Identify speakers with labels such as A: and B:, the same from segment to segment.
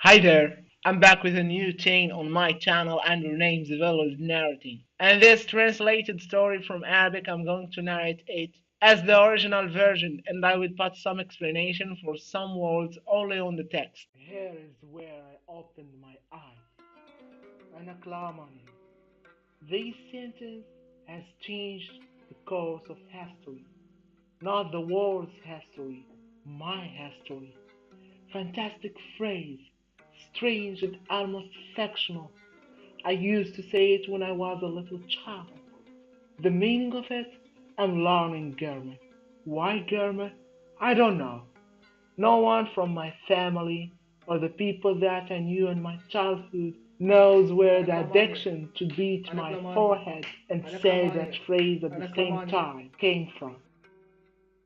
A: Hi there, I'm back with a new thing on my channel and your name Zivilo is narrating. And this translated story from Arabic I'm going to narrate it as the original version and I will put some explanation for some words only on the text. Here is where I opened my eyes and acclaimed. This sentence has changed the course of history, not the world's history, my history. Fantastic phrase, strange and almost fictional. I used to say it when I was a little child. The meaning of it, I'm learning German. Why German? I don't know. No one from my family or the people that I knew in my childhood knows where the addiction to beat my forehead and say that phrase at the same time came from.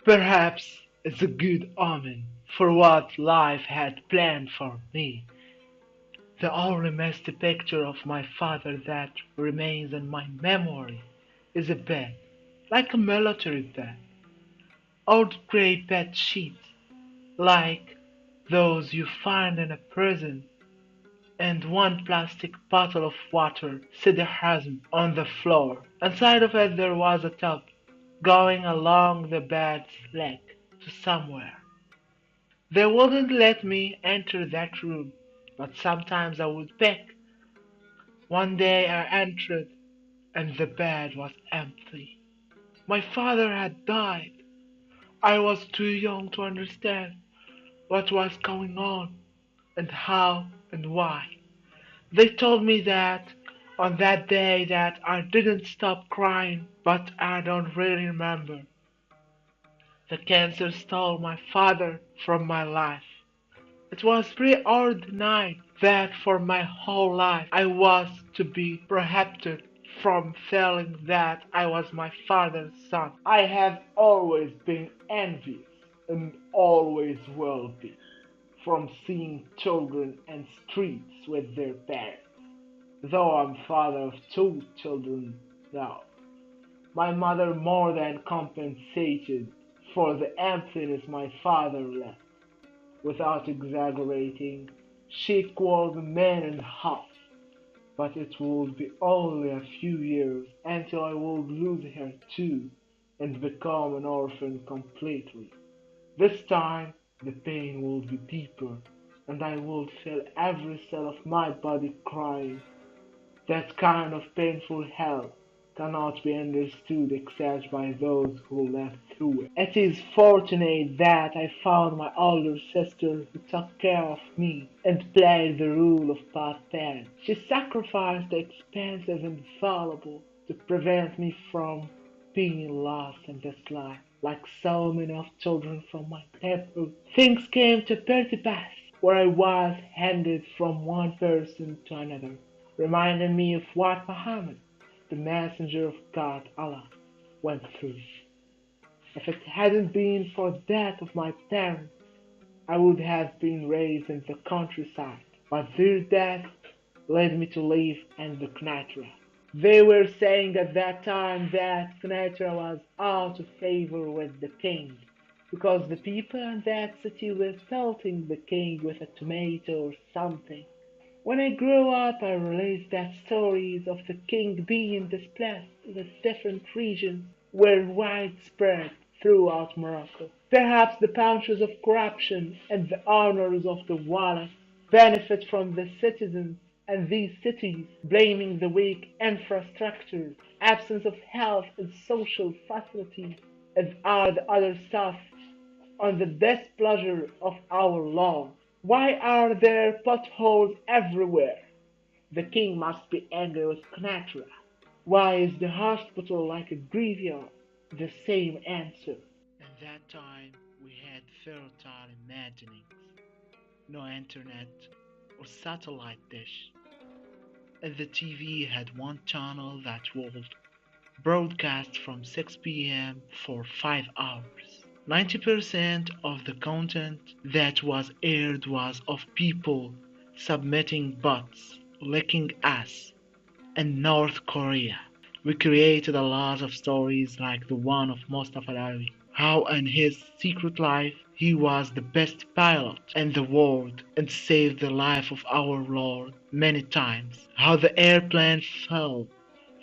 A: Perhaps it's a good omen for what life had planned for me. The only misty picture of my father that remains in my memory is a bed, like a military bed, old grey bed sheets, like those you find in a prison, and one plastic bottle of water Siddhartha on the floor. Inside of it there was a tub, going along the bed's leg to somewhere. They wouldn't let me enter that room, but sometimes I would beg. One day I entered, and the bed was empty. My father had died. I was too young to understand what was going on, and how and why. They told me that on that day that I didn't stop crying, but I don't really remember. The cancer stole my father from my life. It was preordained that for my whole life I was to be prohibited from feeling that I was my father's son. I have always been envious and always will be from seeing children in streets with their parents. Though I'm father of two children now, my mother more than compensated for the emptiness my father left. Without exaggerating, she equaled a man and a half, but it would be only a few years until I would lose her too and become an orphan completely. This time the pain would be deeper, and I would feel every cell of my body crying. That kind of painful hell cannot be understood except by those who lived through it. It is fortunate that I found my older sister who took care of me and played the role of bad parent. She sacrificed the expensive and valuable to prevent me from being lost in this life. Like so many of children from my neighborhood, things came to pretty pass where I was handed from one person to another, reminding me of what Muhammad, the messenger of God Allah, went through. If it hadn't been for the death of my parents, I would have been raised in the countryside, but their death led me to live in the Knatra. They were saying at that time that Knatra was out of favor with the king, because the people in that city were pelting the king with a tomato or something. When I grew up, I realized that stories of the king being displaced with different regions were widespread throughout Morocco. Perhaps the punches of corruption and the honors of the wallet benefit from the citizens and these cities, blaming the weak infrastructure, absence of health and social facilities, as are the other stuff on the displeasure of our law. Why are there potholes everywhere? The king must be angry with Knatra. Why is the hospital like a graveyard? The same answer. At that time, we had fertile imaginings. No internet or satellite dish. And the TV had one channel that would broadcast from 6 p.m. for 5 hours. 90% of the content that was aired was of people submitting butts, licking ass, in North Korea. We created a lot of stories like the one of Mustafa Ali, how in his secret life He was the best pilot in the world and saved the life of our Lord many times. How the airplane fell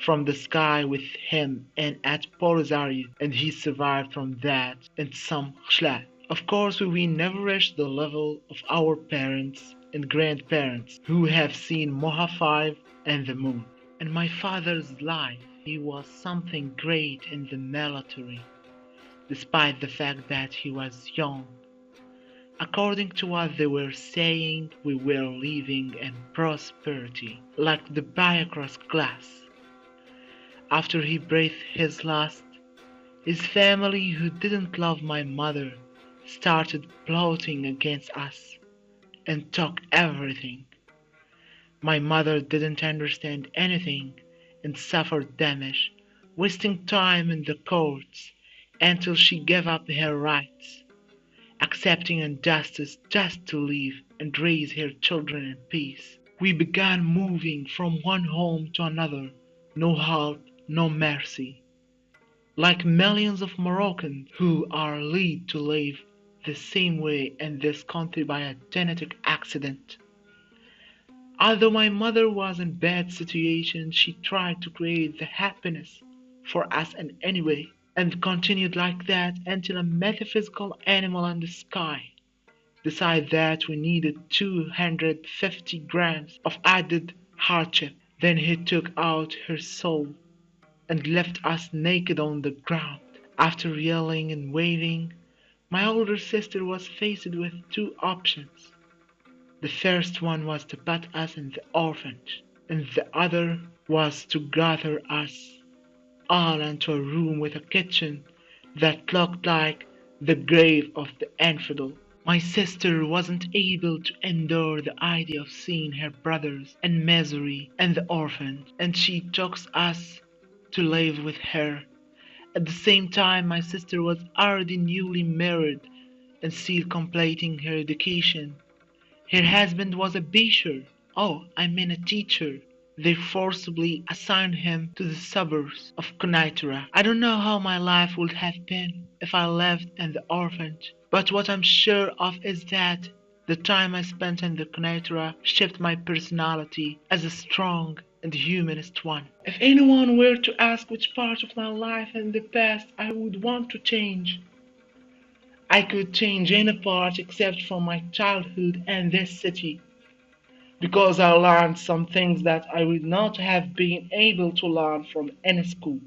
A: from the sky with him and at Polisario, and he survived from that and some khla. Of course, we never reached the level of our parents and grandparents who have seen Moha 5 and the moon. In my father's life, he was something great in the military, despite the fact that he was young. According to what they were saying, we were living in prosperity, like the Biacross glass. After he breathed his last, his family, who didn't love my mother, started plotting against us and took everything. My mother didn't understand anything and suffered damage, wasting time in the courts until she gave up her rights, accepting injustice just to live and raise her children in peace. We began moving from one home to another, no help, no mercy. Like millions of Moroccans who are led to live the same way in this country by a genetic accident. Although my mother was in bad situation, she tried to create the happiness for us in any way, and continued like that until a metaphysical animal in the sky decided that we needed 250 grams of added hardship. Then he took out her soul and left us naked on the ground. After yelling and waving, my older sister was faced with two options. The first one was to put us in the orphanage, and the other was to gather us all into a room with a kitchen that looked like the grave of the infidel. My sister wasn't able to endure the idea of seeing her brothers in misery in the orphanage, and she took us to live with her. At the same time, my sister was already newly married and still completing her education. Her husband was a bishop. Oh, I mean a teacher. They forcibly assigned him to the suburbs of Konaitra. I don't know how my life would have been if I lived in the orphanage, but what I'm sure of is that the time I spent in the Konaitra shaped my personality as a strong and humanist one. If anyone were to ask which part of my life in the past I would want to change, I could change any part except for my childhood and this city, because I learned some things that I would not have been able to learn from any school.